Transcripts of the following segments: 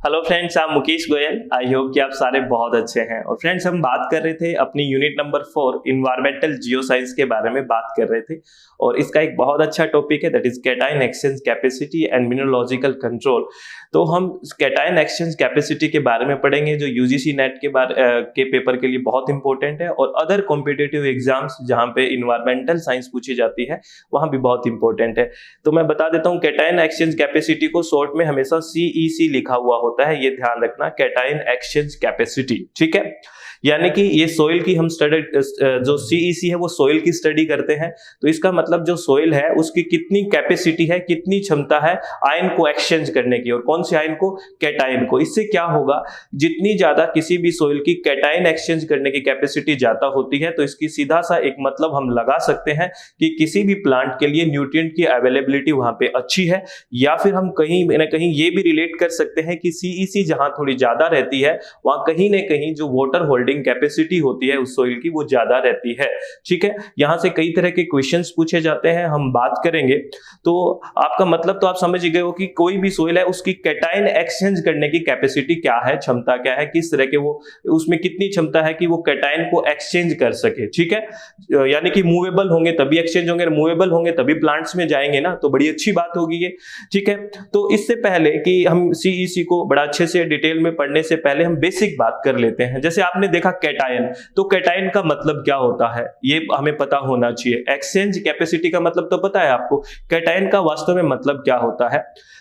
Hello friends, आप Mukesh Goyal. I hope कि आप सारे बहुत अच्छे हैं। और फ्रेंड्स, हम बात कर रहे थे अपनी यूनिट नंबर 4 इन्वायरमेंटल जियोसाइंस के बारे में बात कर रहे थे। और इसका एक बहुत अच्छा टॉपिक है, that is cation exchange capacity and mineralogical control. तो हम कैटायन एक्सचेंज कैपेसिटी के बारे में पढ़ेंगे, जो यूजीसी नेट के पेपर के लिए बहुत इंपॉर्टेंट है, और अदर कॉम्पिटिटिव एग्जाम्स जहाँ पे इन्वायरमेंटल साइंस पूछी जाती है वहाँ भी बहुत इंपॉर्टेंट है। तो मैं बता देता हूँ, कैटायन एक्सचेंज कैपेसिटी को शॉर्ट में हमेशा CEC लिखा हुआ होता है, ये ध्यान रखना, कैटायन एक्सचेंज कैपेसिटी। ठीक है, यानी कि ये सोइल की हम स्टडी, जो CEC है वो सोइल की स्टडी करते हैं। तो इसका मतलब जो सोइल है उसकी कितनी कैपेसिटी है, कितनी क्षमता है आयन को एक्सचेंज करने की, और कौन से आयन को, कैटायन को। इससे क्या होगा, जितनी ज्यादा किसी भी सोइल की कैटायन एक्सचेंज करने की कैपेसिटी ज्यादा होती है, तो इसकी सीधा सा एक मतलब हम लगा सकते हैं कि किसी भी प्लांट के लिए न्यूट्रिएंट की अवेलेबिलिटी वहां पे अच्छी है। या फिर हम कहीं ना कहीं ये भी रिलेट कर सकते हैं कि CEC जहां थोड़ी ज्यादा रहती है, वहां कहीं ना कहीं जो वाटर होल्डिंग कैपेसिटी होती है उस सोइल की वो ज्यादा रहती है। ठीक है, यहां से कई तरह के क्वेश्चंस पूछे जाते हैं, हम बात करेंगे। तो आपका मतलब तो आप समझ गए हो कि कोई भी सोइल है उसकी कैटायन एक्सचेंज करने की कैपेसिटी क्या है, क्षमता क्या है, किस तरह के वो, उसमें कितनी क्षमता है कि वो कैटायन को एक्सचेंज कर सके। ठीक है, यानी कि मूवेबल होंगे तभी एक्सचेंज होंगे, मूवेबल होंगे तभी प्लांट्स में जाएंगे ना, तो बड़ी अच्छी बात होगी ये। ठीक है, तो इससे पहले कि हम CEC को बड़ा अच्छे से डिटेल में पढ़ने से पहले हम बेसिक बात कर लेते हैं। जैसे आपने देखा कैटायन, तो कैटायन का मतलब क्या होता है ये हमें पता होना चाहिए। एक्सचेंज कैपेसिटी का मतलब तो पता है आपको, कैटायन का वास्तव में मतलब क्या होता है।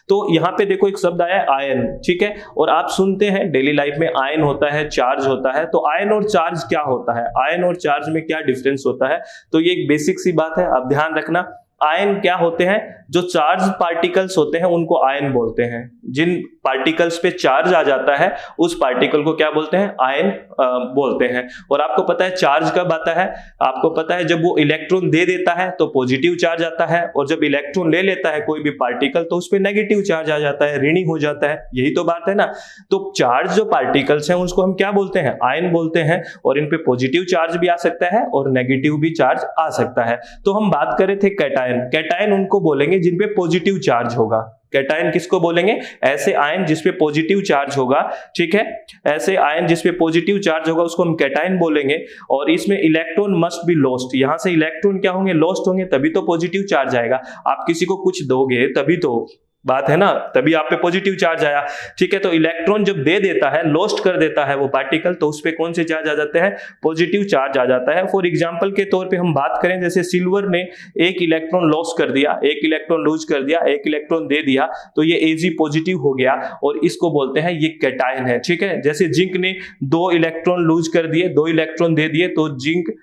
तो यहां पे देखो एक शब्द आया है आयन। ठीक है, और आप सुनते हैं डेली लाइफ में आयन होता है, चार्ज होता है। तो आयन और चार्ज क्या होता है, आयन और चार्ज में क्या डिफरेंस होता है, तो ये एक बेसिक सी बात है, आप ध्यान रखना। आयन क्या होते हैं, जो चार्ज पार्टिकल्स होते हैं उनको आयन बोलते हैं। जिन पार्टिकल्स पे चार्ज आ जाता है उस पार्टिकल को क्या बोलते हैं, आयन बोलते हैं। और आपको पता है चार्ज कब आता है, आपको पता है जब वो इलेक्ट्रॉन दे देता है तो पॉजिटिव चार्ज आता है, और जब इलेक्ट्रॉन ले लेता है कोई भी पार्टिकल तो उस पर नेगेटिव चार्ज आ जाता है, ऋणी हो जाता है। यही तो बात है ना। तो चार्ज जो पार्टिकल्स हैं उसको हम क्या बोलते हैं, आयन बोलते हैं। और इन पे पॉजिटिव चार्ज भी आ सकता है और नेगेटिव भी चार्ज आ सकता है। तो हम बात कर रहे थे कैटायन। कैटायन उनको बोलेंगे जिन पे पॉजिटिव चार्ज होगा। कैटायन किसको बोलेंगे, ऐसे आयन जिस पे पॉजिटिव चार्ज होगा। ठीक है, ऐसे आयन जिस पे पॉजिटिव चार्ज होगा उसको हम कैटायन बोलेंगे। और इसमें इलेक्ट्रॉन मस्ट बी लॉस्ट, यहां से इलेक्ट्रॉन क्या होंगे, लॉस्ट होंगे, तभी तो पॉजिटिव चार्ज आएगा। आप किसी को कुछ दोगे तभी तो बात है ना, तभी आप पे पॉजिटिव चार्ज आया। ठीक है, तो इलेक्ट्रॉन जब दे देता है, लॉस्ट कर देता है वो पार्टिकल, तो उस पे कौन से चार्ज आ जाते हैं, पॉजिटिव चार्ज आ जाता है। फॉर एग्जांपल के तौर पे हम बात करें, जैसे सिल्वर ने एक इलेक्ट्रॉन लॉस कर दिया, एक इलेक्ट्रॉन लूज कर दिया, एक इलेक्ट्रॉन दे दिया, तो ये Ag पॉजिटिव हो गया और इसको बोलते हैं ये कैटायन है। ठीक है, जैसे जिंक ने 2 इलेक्ट्रॉन लूज कर दिए, 2 इलेक्ट्रॉन दे दिए, तो जिंक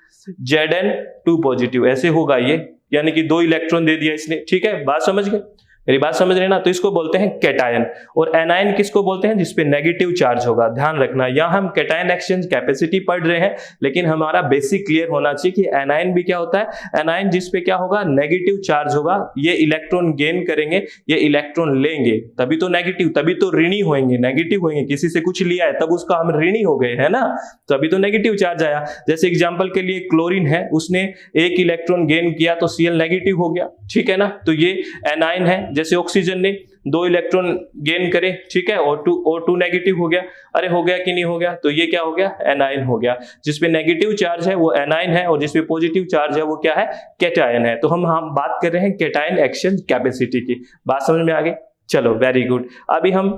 Zn2 पॉजिटिव, ऐसे होगा ये, यानी कि 2 इलेक्ट्रॉन दे दिया इसने। ठीक है, बात समझ गए, मेरी बात समझ रहे ना। तो इसको बोलते हैं कैटायन। और एनायन किसको बोलते हैं, जिसपे नेगेटिव चार्ज होगा। ध्यान रखना, यहां हम कैटायन एक्सचेंज कैपेसिटी पढ़ रहे हैं, लेकिन हमारा बेसिक क्लियर होना चाहिए कि एनायन भी क्या होता है। एनायन जिसपे क्या होगा, नेगेटिव चार्ज होगा, ये इलेक्ट्रॉन गेन करेंगे, ये इलेक्ट्रॉन लेंगे, तभी तो नेगेटिव, तभी तो ऋणी होंगे, नेगेटिव होंगे। किसी से कुछ लिया है तब उसका हम ऋणी हो गए, है ना, तभी तो नेगेटिव चार्ज आया। जैसे एग्जाम्पल के लिए क्लोरीन है, उसने एक इलेक्ट्रॉन गेन किया तो Cl नेगेटिव हो गया। ठीक है ना, तो ये एनायन है। जैसे ऑक्सीजन ने 2 इलेक्ट्रॉन गेन करे, ठीक है, और O2 नेगेटिव हो गया। अरे हो गया कि नहीं हो गया, तो ये क्या हो गया, एनायन हो गया। जिसपे नेगेटिव चार्ज है वो एनायन है, और जिसपे पॉजिटिव चार्ज है वो क्या है, कैटायन है। तो हम बात कर रहे हैं कैटायन एक्सचेंज कैपेसिटी की। बात समझ में आ गई, चलो वेरी गुड। अभी हम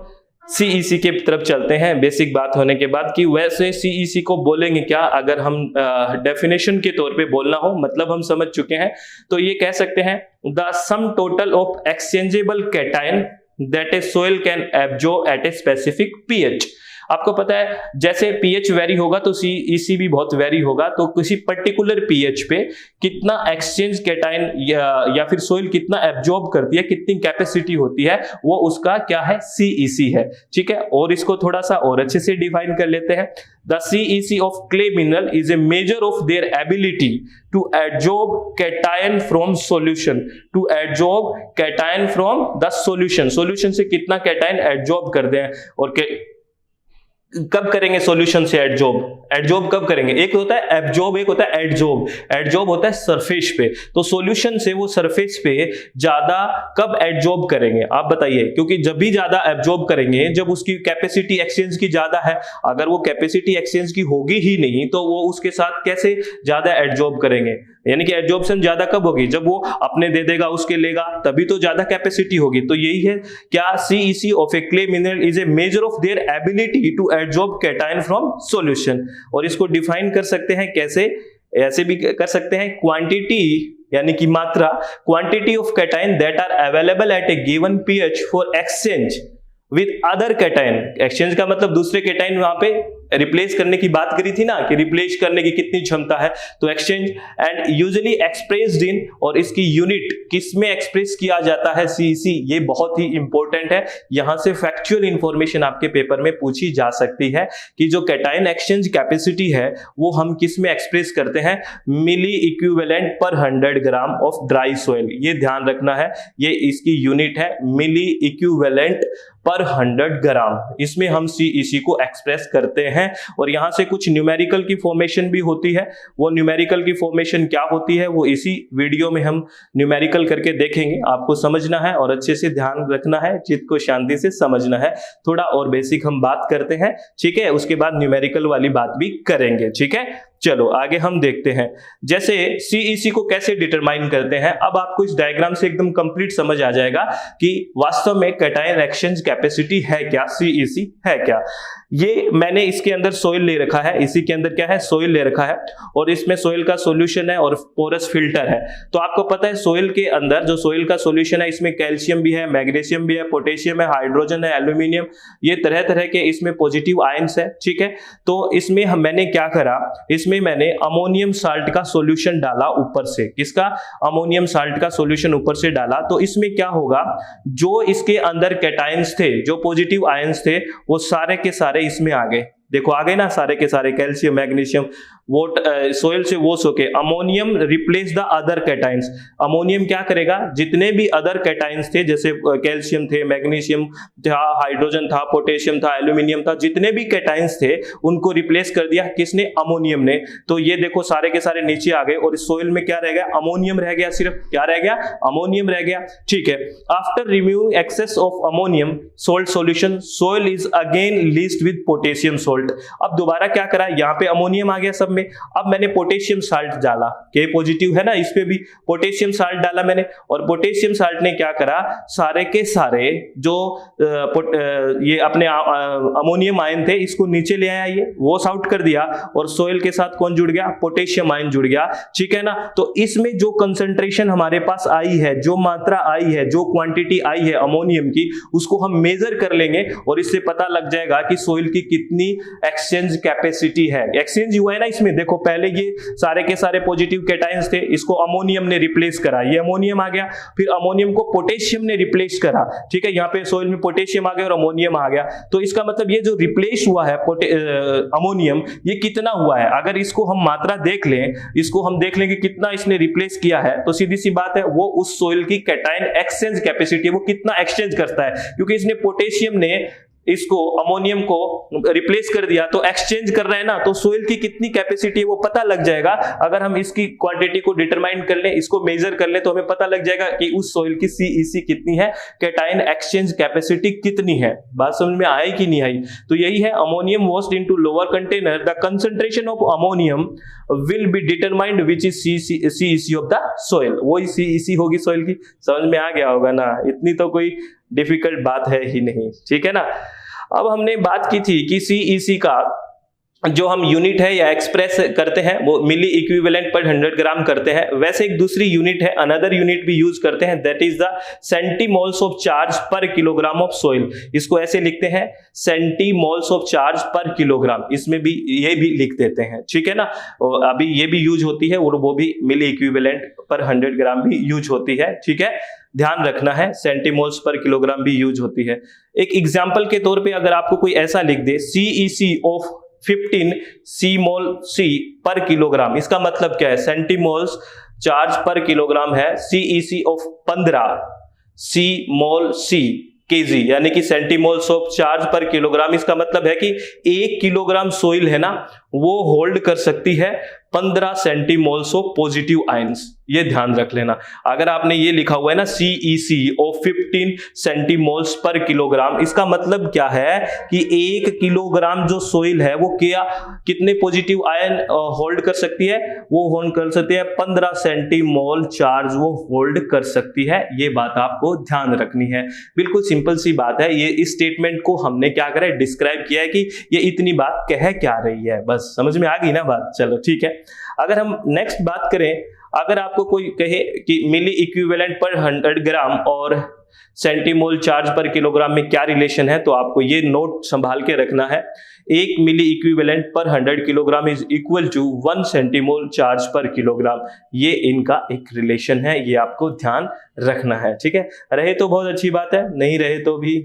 CEC के तरफ चलते हैं। बेसिक बात होने के बाद कि वैसे CEC को बोलेंगे क्या, अगर हम डेफिनेशन के तौर पे बोलना हो, मतलब हम समझ चुके हैं, तो ये कह सकते हैं the sum total of exchangeable cation that a soil can absorb at a specific pH। आपको पता है जैसे pH वेरी होगा तो CEC भी बहुत वेरी होगा। तो किसी पर्टिकुलर pH पे कितना एक्सचेंज कैटायन या फिर सोइल कितना एब्जॉर्ब करती है, कितनी कैपेसिटी होती है, वो उसका क्या है, CEC है। ठीक है, और इसको थोड़ा सा और अच्छे से डिफाइन कर लेते हैं। The CEC of clay mineral is a measure of their ability to adsorb cation from solution, to adsorb cation from the solution। solution से कितना कैटायन एब्जॉर्ब करते हैं, और कब करेंगे सॉल्यूशन से एडजॉर्ब? एडजॉर्ब कब करेंगे? एक होता है एब्जॉर्ब, एक होता है एडजॉर्ब। एडजॉर्ब होता है सरफेस पे, तो सॉल्यूशन से वो सरफेस पे ज्यादा कब एडजॉर्ब करेंगे आप बताइए? क्योंकि जब भी ज्यादा एब्जॉर्ब करेंगे जब उसकी कैपेसिटी एक्सचेंज की ज्यादा है। अगर वो कैपेसिटी एक्सचेंज की होगी ही नहीं तो वो उसके साथ कैसे ज्यादा एडजॉर्ब करेंगे? यानी कि एडजॉर्प्शन ज्यादा कब होगी? जब वो अपने दे देगा उसके लेगा, तभी तो ज्यादा कैपेसिटी होगी। तो यही है क्या CEC of a clay mineral is a measure of their ability to adsorb cation from solution. और इसको डिफाइन कर सकते हैं कैसे? ऐसे भी कर सकते हैं, क्वांटिटी यानी कि मात्रा, quantity of cation that are available at a given pH for exchange with other cation. Exchange का मतलब दूसरे कैटायन वहां पे रिप्लेस करने की बात करी थी ना, कि रिप्लेस करने की कितनी क्षमता है, तो exchange and usually expressed in, और इसकी यूनिट किस में एक्सप्रेस किया जाता है CEC, ये बहुत ही इंपॉर्टेंट है। यहां से फैक्चुअल इंफॉर्मेशन आपके पेपर में पूछी जा सकती है कि जो कैटायन एक्सचेंज कैपेसिटी है वो हम किस में एक्सप्रेस करते हैं? मिली equivalent per 100 gram of dry soil. ये ध्यान रखना है, ये इसकी यूनिट है मिली इक्विवेलेंट पर 100 ग्राम। इसमें हम CEC को एक्सप्रेस करते हैं। और यहां से कुछ न्यूमेरिकल की फॉर्मेशन भी होती है। वो न्यूमेरिकल की फॉर्मेशन क्या होती है वो इसी वीडियो में हम न्यूमेरिकल करके देखेंगे। आपको समझना है और अच्छे से ध्यान रखना है, चित्त को शांति से समझना है। थोड़ा और बेसिक हम बात करते हैं, ठीक है, उसके बाद न्यूमेरिकल वाली बात भी करेंगे, ठीक है। चलो आगे हम देखते हैं जैसे CEC को कैसे डिटरमाइन करते हैं। अब आपको इस डायग्राम से एकदम कंप्लीट समझ आ जाएगा कि वास्तव में कैटायन एक्सचेंज कैपेसिटी है क्या, CEC है क्या। ये मैंने इसके अंदर सोइल ले रखा है, इसी के अंदर क्या है, सोइल ले रखा है, और इसमें सोइल का सॉल्यूशन है और पोरस फिल्टर है। तो आपको पता है सोइल के अंदर जो सोइल का सॉल्यूशन है इसमें कैल्शियम भी है, मैग्नीशियम भी है, पोटेशियम है, हाइड्रोजन है, एल्यूमिनियम, ये तरह तरह के इसमें पॉजिटिव आयंस है, ठीक है। तो इसमें मैंने क्या करा, इसमें मैंने अमोनियम साल्ट का सॉल्यूशन डाला ऊपर से। किसका? अमोनियम साल्ट का सॉल्यूशन ऊपर से डाला। तो इसमें क्या होगा, जो इसके अंदर कैटायंस थे, जो पॉजिटिव आयंस थे, वो सारे के सारे इसमें आ गए। देखो आ गए ना सारे के सारे, कैल्शियम, मैग्नीशियम, वो सोइल से वो सोके ammonium replace the other cations. Ammonium क्या करेगा, जितने भी अदर कैटायंस थे, जैसे कैल्शियम थे, मैग्नीशियम था, हाइड्रोजन था, पोटेशियम था, एल्यूमिनियम था, जितने भी कैटायंस थे उनको रिप्लेस कर दिया किसने? अमोनियम ने। तो ये देखो सारे के सारे नीचे आ गए और इस सोइल में क्या रह गया? अमोनियम रह गया, सिर्फ क्या रह गया? अमोनियम रह गया, ठीक है। After removing excess of ammonium salt solution, soil is again leached with potassium salt. अब दोबारा क्या करा, यहाँ पे अमोनियम आ गया सब में, अब मैंने पोटेशियम साल्ट डाला, के पॉजिटिव है ना, इस पे भी पोटेशियम साल्ट डाला मैंने, और पोटेशियम साल्ट ने क्या करा, सारे के सारे जो ये अपने अमोनियम आयन थे इसको नीचे ले आया, ये वॉश आउट कर दिया, और सोइल के साथ कौन जुड़ गया? पोटेशियम आयन जुड़ गया, ठीक है ना। तो इसमें जो कंसंट्रेशन हमारे पास आई है, जो मात्रा आई है, जो क्वांटिटी आई है अमोनियम की, उसको हम मेजर कर लेंगे और इससे पता लग जाएगा कि सोइल की कितनी एक्सचेंज कैपेसिटी है। एक्सचेंज हुआ है ना इसमें, देखो पहले ये सारे के सारे पॉजिटिव कैटायंस थे, इसको अमोनियम ने रिप्लेस करा, ये अमोनियम आ गया, फिर अमोनियम को पोटेशियम ने रिप्लेस करा, ठीक है। यहाँ पे सोइल में पोटेशियम आ गया और अमोनियम आ गया। तो इसका मतलब ये जो रिप्लेस हुआ है अमोनियम, ये कितना हुआ है? अगर इसको हम मात्रा देख लें, इसको हम देख लें कि कितना इसने रिप्लेस किया है, तो सीधी सी बात है वो उस सोइल की कैटायन एक्सचेंज कैपेसिटी है, वो कितना एक्सचेंज करता है, क्योंकि इसने पोटेशियम ने इसको अमोनियम को रिप्लेस कर दिया, तो एक्सचेंज कर रहे हैं ना, तो सोइल की कितनी कैपेसिटी है वो पता लग जाएगा। अगर हम इसकी क्वांटिटी को डिटरमाइन कर लें, इसको मेजर कर लें, तो हमें पता लग जाएगा कि उस सोइल की CEC कितनी है, कैटायन एक्सचेंज कैपेसिटी कितनी है। बात समझ में आई कि नहीं आई? तो यही है, ammonium washed into lower container, the concentration of ammonium will be determined which is CEC of the soil. वही CEC होगी सोइल की। समझ में आ गया होगा ना, इतनी तो कोई डिफिकल्ट बात है ही नहीं, ठीक है ना। अब हमने बात की थी कि CEC का जो हम यूनिट है या एक्सप्रेस करते हैं वो मिली इक्विवेलेंट पर 100 ग्राम करते हैं। वैसे एक दूसरी यूनिट है, अनदर यूनिट भी यूज करते हैं, that is the centimoles of charge per kilogram of soil. इसको ऐसे लिखते हैं, centimoles of charge per kilogram, इसमें भी ये भी लिख देते हैं, ठीक है ना। और अभी ये भी यूज होती है और वो भी मिली इक्विवेलेंट पर 100 ग्राम भी यूज होती है, ठीक है, ध्यान रखना है, सेंटीमोल्स पर किलोग्राम भी यूज होती है। एक एग्जाम्पल के तौर पे अगर आपको कोई ऐसा लिख दे, CEC ऑफ 15 सीमोल C पर किलोग्राम, इसका मतलब क्या है? सेंटीमोल्स चार्ज पर किलोग्राम है, CEC ऑफ 15 सीमोल C केजी यानी कि सेंटीमोल्स ऑफ चार्ज पर किलोग्राम। इसका मतलब है कि 1 किलोग्राम सोइल है ना, वो होल्ड कर सकती है 15 सेंटीमोल्स ऑफ पॉजिटिव आयंस। ये ध्यान रख लेना। अगर आपने ये लिखा हुआ है ना CEC ऑफ 15 सेंटीमोल्स पर किलोग्राम, इसका मतलब क्या है कि 1 किलोग्राम जो सोइल है वो क्या कितने पॉजिटिव आयन होल्ड कर सकती है? वो होल्ड कर सकती है 15 सेंटीमोल चार्ज वो होल्ड कर सकती है। ये बात आपको ध्यान रखनी है। बिल्कुल सिंपल सी बात है। ये इस स्टेटमेंट को हमने क्या करा है, डिस्क्राइब किया है कि ये इतनी बात कह क्या रही है। बस समझ में आ गई ना बात? चलो ठीक है। अगर हम नेक्स्ट बात करें, अगर आपको कोई कहे कि मिली इक्विवेलेंट पर 100 ग्राम और सेंटीमोल चार्ज पर किलोग्राम में क्या रिलेशन है, तो आपको ये नोट संभाल के रखना है। 1 मिली equivalent per 100 kilogram is equal to 1 centimole charge per kilogram. ये इनका एक रिलेशन है, ये आपको ध्यान रखना है। ठीक है, रहे तो बहुत अच्छी बात है, नहीं रहे तो भी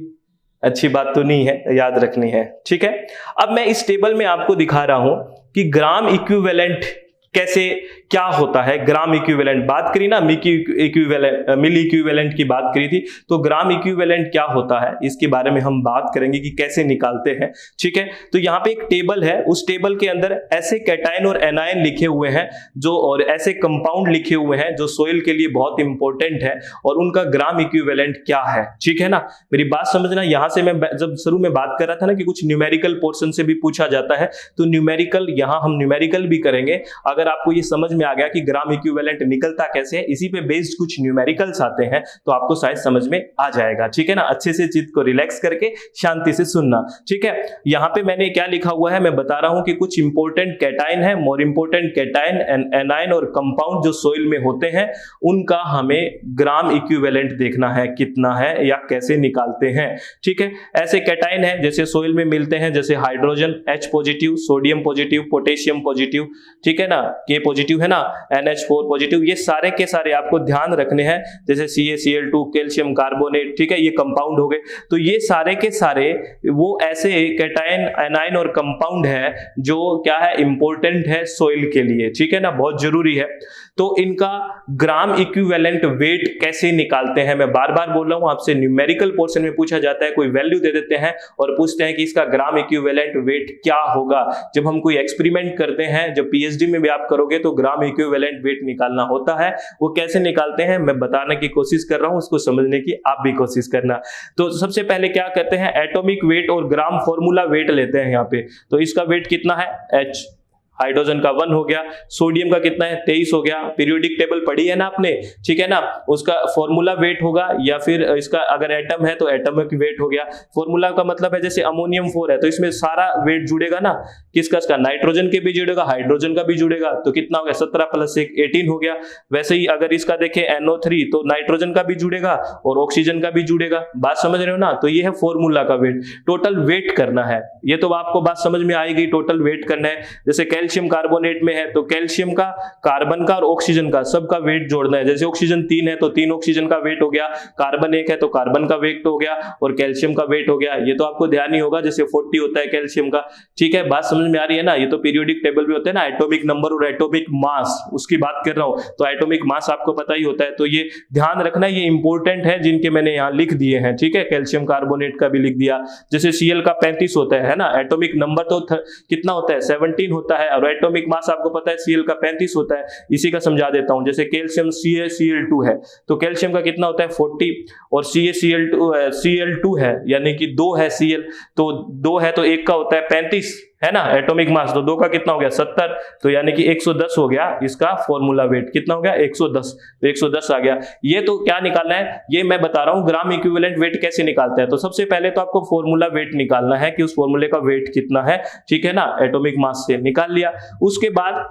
अच्छी बात तो नहीं है, याद रखनी है। ठीक है, अब मैं इस टेबल में आपको दिखा रहा हूं कि ग्राम इक्विवेलेंट कैसे क्या होता है। ग्राम इक्विवेलेंट बात करी ना, मिली इक्विवेलेंट की बात करी थी, तो ग्राम इक्विवेलेंट क्या होता है इसके बारे में हम बात करेंगे कि कैसे निकालते हैं। ठीक है, तो यहाँ पे एक टेबल है, उस टेबल के अंदर ऐसे कैटायन और एनायन लिखे हुए हैं जो, और ऐसे कंपाउंड लिखे हुए हैं जो सोइल के लिए बहुत इंपॉर्टेंट है, और उनका ग्राम इक्विवेलेंट क्या है। ठीक है ना, मेरी बात समझना। यहां से मैं जब शुरू में बात कर रहा था ना कि कुछ न्यूमेरिकल पोर्शन से भी पूछा जाता है, तो न्यूमेरिकल यहां हम न्यूमेरिकल भी करेंगे। अगर आपको ये समझ में आ गया कि ग्राम इक्विवेलेंट निकलता कैसे है, इसी पे बेस्ड कुछ न्यूमेरिकल्स आते हैं, तो आपको शायद समझ में आ जाएगा। ठीक है ना, अच्छे से चित्त को रिलैक्स करके शांति से सुनना। ठीक है, यहां पे मैंने क्या लिखा हुआ है मैं बता रहा हूं कि कुछ इंपॉर्टेंट कैटायन है, more important cation and anion और कंपाउंड जो सोइल में होते हैं, उनका हमें ग्राम इक्विवेलेंट देखना है कितना है या कैसे निकालते हैं। ठीक है, ऐसे कैटायन है जैसे सोइल में मिलते हैं, जैसे hydrogen H positive, sodium positive, potassium positive, ठीक है ना, K पॉजिटिव है ना, NH4 पॉजिटिव, ये सारे के सारे आपको ध्यान रखने हैं। जैसे CaCl2, कैल्शियम कार्बोनेट, ठीक है, ये कंपाउंड हो गए। तो ये सारे के सारे वो ऐसे कैटायन, एनायन और कंपाउंड है जो क्या है, इंपॉर्टेंट है सोइल के लिए। ठीक है ना, बहुत जरूरी है। तो इनका ग्राम इक्विवेलेंट वेट कैसे निकालते हैं, मैं बार बार बोल रहा हूं आपसे, न्यूमेरिकल पोर्शन में पूछा जाता है, कोई वैल्यू दे देते हैं और पूछते हैं कि इसका ग्राम इक्विवेलेंट वेट क्या होगा। जब हम कोई एक्सपेरिमेंट करते हैं, जब पीएचडी में भी आप करोगे तो ग्राम इक्विवेलेंट वेट निकालना होता है। वो कैसे निकालते हैं मैं बताने की कोशिश कर रहा हूं, उसको समझने की आप भी कोशिश करना। तो सबसे पहले क्या करते हैं, एटॉमिक वेट और ग्राम फॉर्मूला वेट लेते हैं यहाँ पे। तो इसका वेट कितना है, H, हाइड्रोजन का 1 हो गया, सोडियम का कितना है 23 हो गया। पीरियोडिक टेबल पढ़ी है ना आपने, ठीक है ना, उसका फॉर्मूला वेट होगा, या फिर इसका अगर एटम है तो एटॉमिक वेट हो गया। फॉर्मूला का मतलब है जैसे अमोनियम 4 है तो इसमें सारा वेट जुड़ेगा ना, किसका, इसका नाइट्रोजन के भी जुड़ेगा, हाइड्रोजन का भी जुड़ेगा, तो कितना हो गया 17 + 1 18 हो गया। वैसे ही अगर इसका देखें NO3 तो नाइट्रोजन का भी जुड़ेगा और ऑक्सीजन का भी जुड़ेगा। बात समझ रहे हो ना, तो ये है फॉर्मूला का वेट। टोटल वेट करना है, ये तो आपको बात समझ में आएगी, टोटल वेट करना है। जैसे कैल्शियम कार्बोनेट में है तो कैल्शियम का, कार्बन का और ऑक्सीजन का सबका वेट जोड़ना है। जैसे ऑक्सीजन 3 है तो 3 ऑक्सीजन का वेट हो गया, कार्बन 1 है तो कार्बन का वेट हो गया और कैल्शियम का वेट हो गया। ये तो आपको ध्यान ही होगा, जैसे 40 होता है कैल्शियम का। ठीक है, बात समझ में आ रही है ना। ये तो पीरियोडिक टेबल में होता है ना, एटॉमिक नंबर और एटॉमिक मास, उसकी बात कर रहा हूं। तो एटॉमिक मास आपको पता ही होता है, तो ये ध्यान रखना, ये इंपॉर्टेंट है जिनके मैंने यहाँ लिख दिए हैं। ठीक है, कैल्शियम कार्बोनेट का भी लिख दिया। जैसे Cl का 35 होता है ना, एटॉमिक नंबर तो कितना होता है 17 होता है, और एटॉमिक मास आपको पता है Cl का 35 होता है। इसी का समझा देता हूं, जैसे कैल्शियम CaCl2 है तो कैल्शियम का कितना होता है 40, और Cl2 है यानी कि 2 है Cl, तो 2 है तो 1 का होता है 35 है ना एटॉमिक मास, तो 2 का कितना हो गया 70, तो यानी कि 110 हो गया। इसका फॉर्मूला वेट कितना हो गया 110, तो 110 आ गया। ये तो क्या निकालना है, ये मैं बता रहा हूं ग्राम इक्विवेलेंट वेट कैसे निकालता है। तो सबसे पहले तो आपको फॉर्मूला वेट निकालना है कि उस फॉर्मूले का वेट कितना है, ठीक है ना, एटॉमिक मास से निकाल लिया। उसके बाद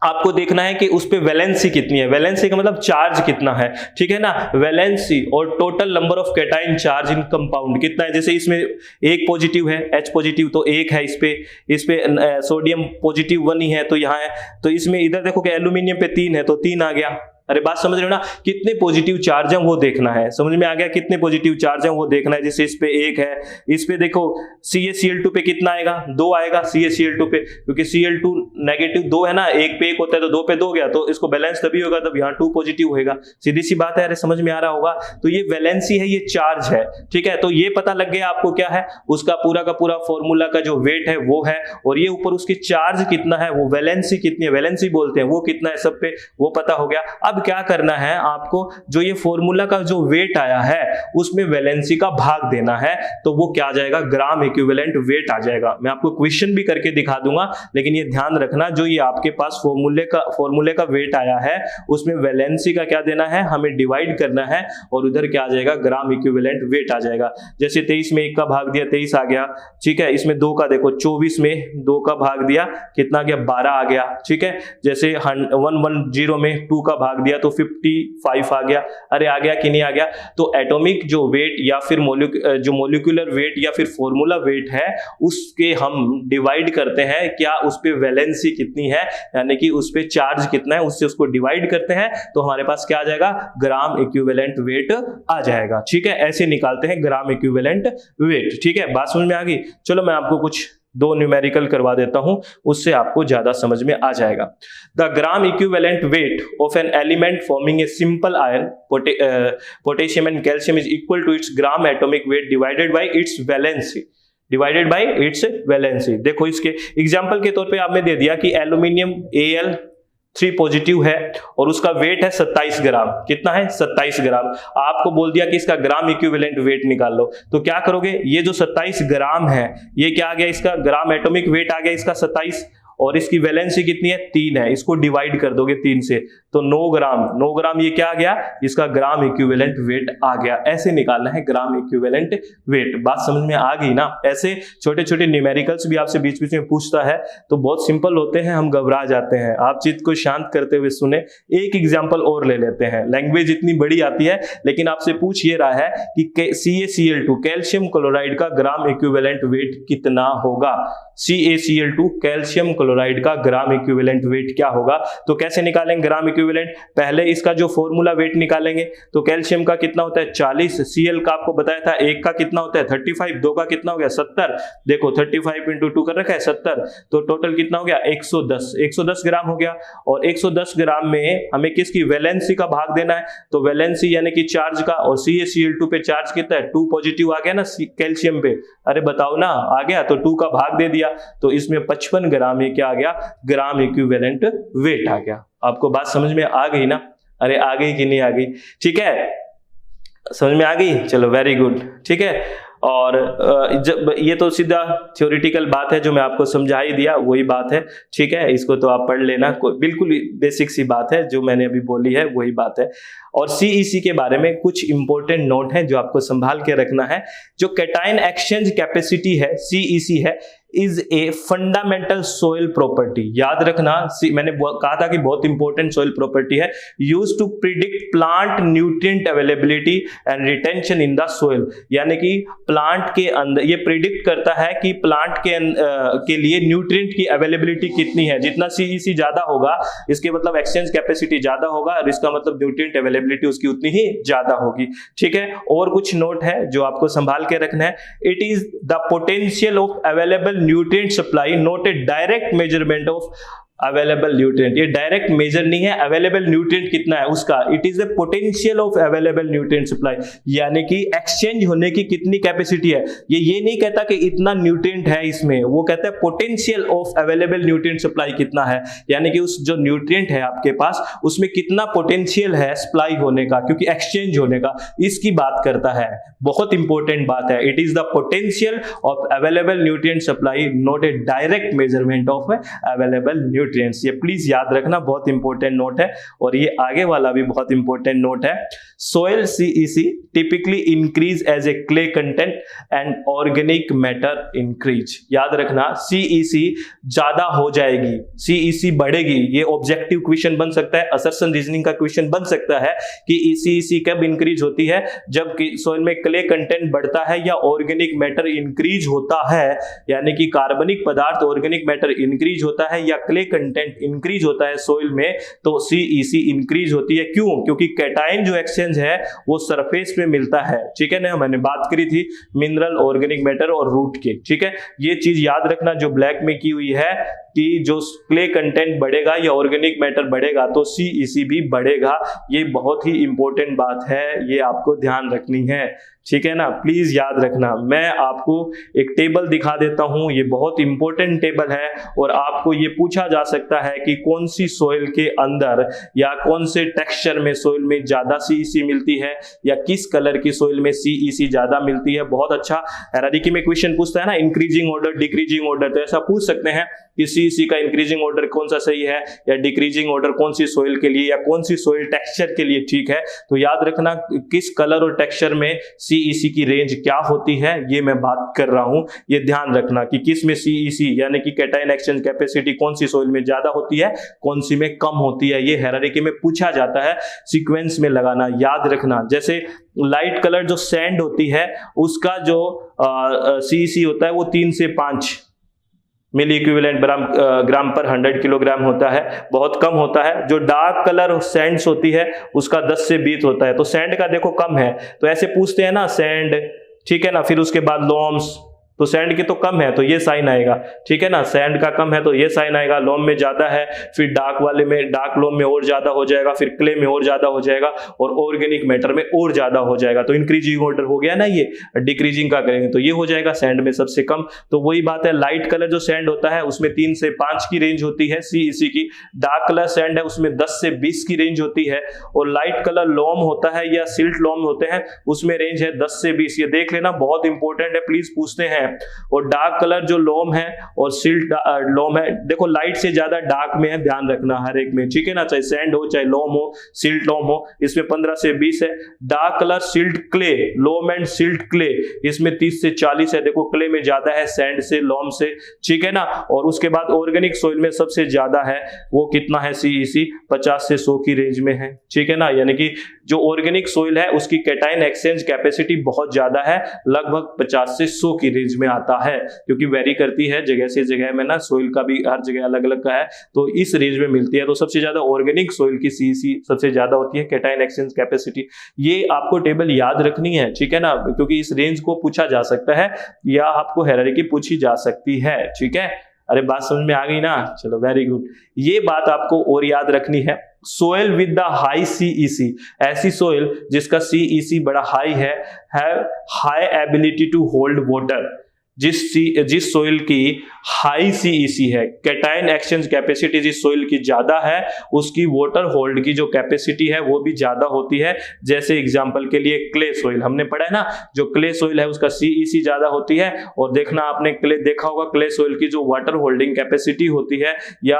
आपको देखना है कि उस पे वैलेंसी कितनी है, वैलेंसी का मतलब चार्ज कितना है, ठीक है ना, वैलेंसी और total number of cation charge in compound कितना है। जैसे इसमें 1 पॉजिटिव है H पॉजिटिव तो 1 है, इस पे सोडियम पॉजिटिव 1 ही है तो यहाँ है, तो इसमें इधर देखो कि एल्यूमिनियम पे 3 है तो 3 आ गया, अरे बात समझ रहे हो ना, कितने पॉजिटिव चार्ज हैं वो देखना है। समझ में आ गया, कितने पॉजिटिव चार्ज हैं वो देखना है। जैसे इस पे 1 है, इस पे देखो CaCl2 पे कितना आएगा, 2 आएगा CaCl2 पे, क्योंकि Cl2 नेगेटिव 2 है ना, 1 पे 1 होता है तो 2 पे 2 गया, तो इसको बैलेंस तभी होगा तब यहाँ 2 पॉजिटिव होगा। सीधी सी बात है, अरे समझ में आ रहा होगा। तो ये वैलेंसी है, ये चार्ज है, ठीक है। तो ये पता लग गया आपको क्या है, उसका पूरा का पूरा फॉर्मूला का जो वेट है वो है, और ये ऊपर उसकी चार्ज कितना है, वो वैलेंसी कितनी है, वैलेंसी बोलते हैं, वो कितना है सब पे, वो पता हो गया। अब क्या करना है आपको, जो ये फॉर्मूला का जो वेट आया है उसमें वैलेंसी का भाग देना है, तो वो क्या आ जाएगा, ग्राम इक्विवेलेंट वेट आ जाएगा। मैं आपको क्वेश्चन भी करके दिखा दूंगा, लेकिन ये ध्यान रखना, जो ये आपके पास फॉर्मूले का वेट आया है उसमें वैलेंसी का क्या देना है, हमें डिवाइड करना है, और उधर क्या आ जाएगा, ग्राम इक्विवेलेंट वेट आ जाएगा। जैसे 23 में 1 का भाग दिया 23 आ गया, ठीक है। इसमें 2 का देखो 24 में 2 का भाग दिया कितना आ गया, 12 आ गया, ठीक है। जैसे 110 में 2 का भाग दिया तो 55 आ गया। अरे आ गया कि नहीं आ गया। तो एटॉमिक जो वेट या फिर जो मोलिकुलर वेट या फिर फॉर्मूला वेट है उसके हम डिवाइड करते हैं, क्या उस पे वैलेंसी कितनी है, यानी कि उस पे चार्ज कितना है, उससे उसको डिवाइड करते हैं, तो हमारे पास क्या आ जाएगा, ग्राम इक्विवेलेंट वेट आ जाएगा, ठीक है। ऐसे निकालते हैं ग्राम इक्विवेलेंट वेट, ठीक है। बात समझ में आ गई। चलो मैं आपको कुछ 2 न्यूमेरिकल करवा देता हूं, उससे आपको ज्यादा समझ में आ जाएगा। The gram equivalent weight of an element forming a simple ion potassium and calcium is equal to its gram atomic weight divided by its valency. देखो इसके एग्जांपल के तौर पे आपने दे दिया कि एल्यूमिनियम Al3 पॉजिटिव है और उसका वेट है 27 ग्राम। कितना है, 27 ग्राम। आपको बोल दिया कि इसका ग्राम इक्विवेलेंट वेट निकाल लो, तो क्या करोगे, ये जो 27 ग्राम है ये क्या आ गया, इसका ग्राम एटॉमिक वेट आ गया इसका 27, और इसकी वैलेंसी कितनी है, 3 है। इसको डिवाइड कर दोगे 3 से तो 9 ग्राम ये क्या आ गया, इसका ग्राम इक्विवेलेंट वेट आ गया। ऐसे निकालना है ग्राम इक्विवेलेंट वेट। बात समझ में आ गई ना। ऐसे छोटे छोटे न्यूमेरिकल्स भी आपसे बीच बीच में पूछता है तो बहुत सिंपल होते हैं, हम घबरा जाते हैं। आप चित्त को शांत करते हुए सुने। एक एग्जाम्पल और ले लेते हैं। लैंग्वेज इतनी बड़ी आती है लेकिन आपसे पूछ ये रहा है कि CaCl2 कैल्शियम क्लोराइड का ग्राम इक्विवेलेंट वेट कितना होगा। CaCl2 कैल्शियम क्लोराइड का ग्राम इक्विवेलेंट वेट क्या होगा। तो कैसे निकालेंगे ग्राम इक्विवेलेंट, पहले इसका जो फॉर्मूला वेट निकालेंगे। तो कैल्शियम का कितना होता है 40, Cl का आपको बताया था 1 का कितना होता है 35, 2 का कितना हो गया 70। देखो 35 इंटू 2 कर रखा है 70, तो टोटल कितना हो गया 110 ग्राम हो गया। और 110 ग्राम में हमें किसकी वैलेंसी का भाग देना है, तो वैलेंसी यानी कि चार्ज का, और CaCl2 पे चार्ज कितना है 2 पॉजिटिव आ गया ना कैल्शियम पे। अरे बताओ ना, आ गया, तो 2 का भाग दे दिया, तो इसमें 55 ग्राम ये क्या आ गया, ग्राम इक्विवेलेंट वेट आ गया। आपको बात समझ में आ गई ना। अरे आ गई कि नहीं आ गई, ठीक है, समझ में आ गई। चलो वेरी गुड, ठीक है। और जब ये तो सीधा थ्योरेटिकल बात है, जो मैं आपको समझा ही दिया वही बात है, ठीक है। इसको तो आप पढ़ लेना, बिल्कुल बेसिक सी बात है, जो मैंने अभी बोली है वही बात है। और CEC के बारे में कुछ इंपॉर्टेंट नोट है जो आपको संभाल के रखना है। जो कैटायन एक्सचेंज कैपेसिटी है CEC है, is a fundamental soil property. याद रखना, मैंने कहा था कि बहुत इंपॉर्टेंट सोइल प्रॉपर्टी है, use to predict plant nutrient availability and retention in the soil. यानी कि प्लांट के अंदर ये प्रिडिक्ट करता है कि प्लांट के लिए न्यूट्रिएंट की अवेलेबिलिटी कितनी है। जितना CEC ज्यादा होगा इसके मतलब एक्सचेंज कैपेसिटी ज्यादा होगा, और इसका मतलब न्यूट्रिएंट अवेलेबिलिटी उसकी उतनी ही ज्यादा होगी, ठीक है। और कुछ नोट है जो आपको संभाल के रखना है। It is the potential of available nutrient supply, not a direct measurement of available nutrient. ये डायरेक्ट मेजर नहीं है अवेलेबल न्यूट्रिएंट कितना है उसका, it is the potential of available nutrient supply, यानी कि एक्सचेंज होने की कितनी कैपेसिटी है। ये नहीं कहता कि इतना न्यूट्रिएंट है इसमें, वो कहता है potential of available nutrient supply कितना है, यानी कि उस जो न्यूट्रिएंट है आपके पास उसमें कितना पोटेंशियल है सप्लाई होने का, क्योंकि एक्सचेंज होने का, इसकी बात करता है। बहुत इंपॉर्टेंट बात है, it is the potential of available nutrient supply, not a direct measurement of available nutrients. ये प्लीज याद रखना, बहुत इंपॉर्टेंट नोट है। और ये आगे वाला भी बहुत इंपॉर्टेंट नोट है। Soil CEC typically increase as a clay content and organic matter increase. याद रखना, CEC ज्यादा हो जाएगी, CEC बढ़ेगी। ये ऑब्जेक्टिव क्वेश्चन बन सकता है, असर्शन रीजनिंग का क्वेश्चन बन सकता है कि CEC कब इंक्रीज होती है, जब सोइल में क्ले कंटेंट बढ़ता है या ऑर्गेनिक मैटर इंक्रीज होता है, यानी कि कार्बनिक पदार्थ ऑर्गेनिक मैटर इंक्रीज होता है या क्ले कंटेंट इंक्रीज होता है सोइल में तो CEC इंक्रीज होती है। क्यों? क्योंकि कैटाइन जो एक्सचेंज है वो सरफेस पे मिलता है, ठीक है ना। मैंने बात करी थी मिनरल, ऑर्गेनिक मैटर और रूट की, ठीक है। ये चीज याद रखना जो ब्लैक में की हुई है कि जो क्ले कंटेंट बढ़ेगा या ऑर्गेनिक मैटर बढ़ेगा तो CEC भी बढ़ेगा। ये बहुत ही इंपॉर्टेंट बात है, ये आपको ध्यान रखनी है, ठीक है ना। प्लीज याद रखना। मैं आपको एक टेबल दिखा देता हूं, ये बहुत इंपॉर्टेंट टेबल है और आपको ये पूछा जा सकता है कि कौन सी सोइल के अंदर या कौन से टेक्सचर में सोइल में ज्यादा CEC मिलती है या किस कलर की सोइल में CEC ज्यादा मिलती है। बहुत अच्छा हायरार्की में क्वेश्चन पूछता है ना, इंक्रीजिंग ऑर्डर, डिक्रीजिंग ऑर्डर, तो ऐसा पूछ सकते हैं कि CEC का इंक्रीजिंग ऑर्डर कौन सा सही है या डिक्रीजिंग ऑर्डर कौन सी सोइल के लिए या कौन सी सोइल टेक्सचर के लिए ठीक है। तो याद रखना किस कलर और टेक्सचर में CEC की रेंज क्या होती है, ये मैं बात कर रहा हूं। ये ध्यान रखना कि किस में CEC यानी कि कैटाइन एक्सचेंज कैपेसिटी कौन सी सोइल में ज्यादा होती है, कौन सी में कम होती है। ये हायरार्की में पूछा जाता है, सीक्वेंस में लगाना, याद रखना। जैसे लाइट कलर जो सैंड होती है उसका जो CEC होता है वो 3 से 5 मिली इक्विवेलेंट ग्राम पर 100 किलोग्राम होता है, बहुत कम होता है। जो डार्क कलर सैंड्स होती है उसका 10 से 20 होता है। तो सैंड का देखो कम है, तो ऐसे पूछते हैं ना सैंड, ठीक है ना। फिर उसके बाद लॉम्स, तो सैंड की तो कम है तो ये साइन आएगा, ठीक है ना। सैंड का कम है तो ये साइन आएगा। लोम में ज्यादा है, फिर डार्क वाले में, डार्क लोम में और ज्यादा हो जाएगा, फिर क्ले में और ज्यादा हो जाएगा और ऑर्गेनिक मैटर में और ज्यादा हो जाएगा। तो इंक्रीजिंग ऑर्डर हो गया ना। ये डिक्रीजिंग का करेंगे तो ये हो जाएगा सैंड में सबसे कम। तो वही बात है, लाइट कलर जो सैंड होता है उसमें 3 से 5 की रेंज होती है CEC की। डार्क कलर सैंड है उसमें 10 से 20 की रेंज होती है और लाइट कलर लोम होता है या सिल्ट लोम होते हैं उसमें रेंज है 10 से 20। ये देख लेना, बहुत इंपॉर्टेंट है, प्लीज पूछते हैं। और डार्क कलर जो लोम है और सिल्ट लोम है, देखो लाइट से ज्यादा डार्क में है, ध्यान रखना हर एक में, ठीक है ना। चाहे सैंड हो, चाहे लोम हो, सिल्ट लोम हो, इसमें 15 से 20 है। Dark colour silt clay, loam and silt clay, इसमें 30 से 40 है। देखो क्ले में ज्यादा है सैंड से, लोम से, ठीक है ना। और उसके बाद ऑर्गेनिक सोइल में सबसे ज्यादा है, वो कितना है CEC 50 से 100 की रेंज में है, ठीक है ना। यानी कि जो ऑर्गेनिक सोइल है उसकी कैटाइन एक्सचेंज कैपेसिटी बहुत ज्यादा है, लगभग 50 से 100 की रेंज में आता है, क्योंकि वेरी करती है जगह से जगह में ना, सोइल का भी हर जगह अलग अलग का है, तो इस रेंज में मिलती है। तो सबसे ज्यादा ऑर्गेनिक सोइल की CEC सबसे ज्यादा होती है, कैटाइन एक्सचेंज कैपेसिटी। ये आपको टेबल याद रखनी है, ठीक है ना, क्योंकि इस रेंज को पूछा जा सकता है या आपको हायरार्की पूछी जा सकती है, ठीक है। अरे बात समझ में आ गई ना, चलो वेरी गुड। ये बात आपको और याद रखनी है, soil with the high CEC, ऐसी सोइल जिसका CEC बड़ा हाई है, have high ability to hold water. जिस सोइल की हाई CEC है, कैटाइन एक्सचेंज कैपेसिटी जिस सोइल की ज्यादा है, उसकी वाटर होल्ड की जो कैपेसिटी है वो भी ज्यादा होती है। जैसे एग्जांपल के लिए क्ले सोइल हमने पढ़ा है ना, जो क्ले सोइल है उसका CEC ज्यादा होती है। और देखना आपने क्ले देखा होगा, क्ले सोइल की जो वाटर होल्डिंग कैपेसिटी होती है या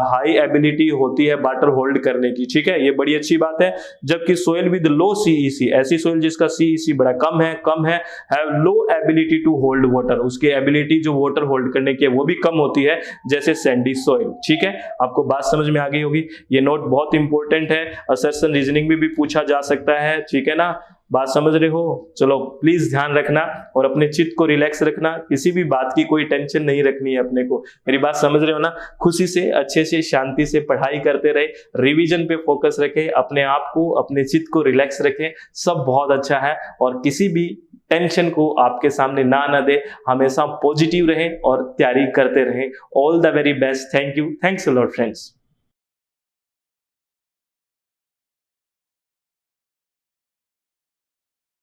हाई एबिलिटी होती है वाटर होल्ड करने की, ठीक है, ये बड़ी अच्छी बात है। जबकि सोइल विद लो CEC, ऐसी सोइल जिसका CEC बड़ा कम है, have low ability to hold water, उसकी एबिलिटी जो वाटर होल्ड करने की है वो भी कम होती है, जैसे सैंडी सॉइल, ठीक है। आपको बात समझ में आ गई होगी। ये नोट बहुत इंपॉर्टेंट है, असर्शन रीजनिंग में भी पूछा जा सकता है, ठीक है ना। बात समझ रहे हो? चलो प्लीज ध्यान रखना और अपने चित्त को रिलैक्स रखना, किसी भी बात की कोई टेंशन नहीं रखनी है अपने को। मेरी बात समझ रहे हो ना? खुशी से, अच्छे से, शांति से पढ़ाई करते रहे, रिवीजन पे फोकस रखें, अपने आप को, अपने चित्त को रिलैक्स रखें, सब बहुत अच्छा है। और किसी भी टेंशन को आपके सामने ना दे, हमेशा पॉजिटिव रहें और तैयारी करते रहें। All the very best. Thank you, thanks a lot friends.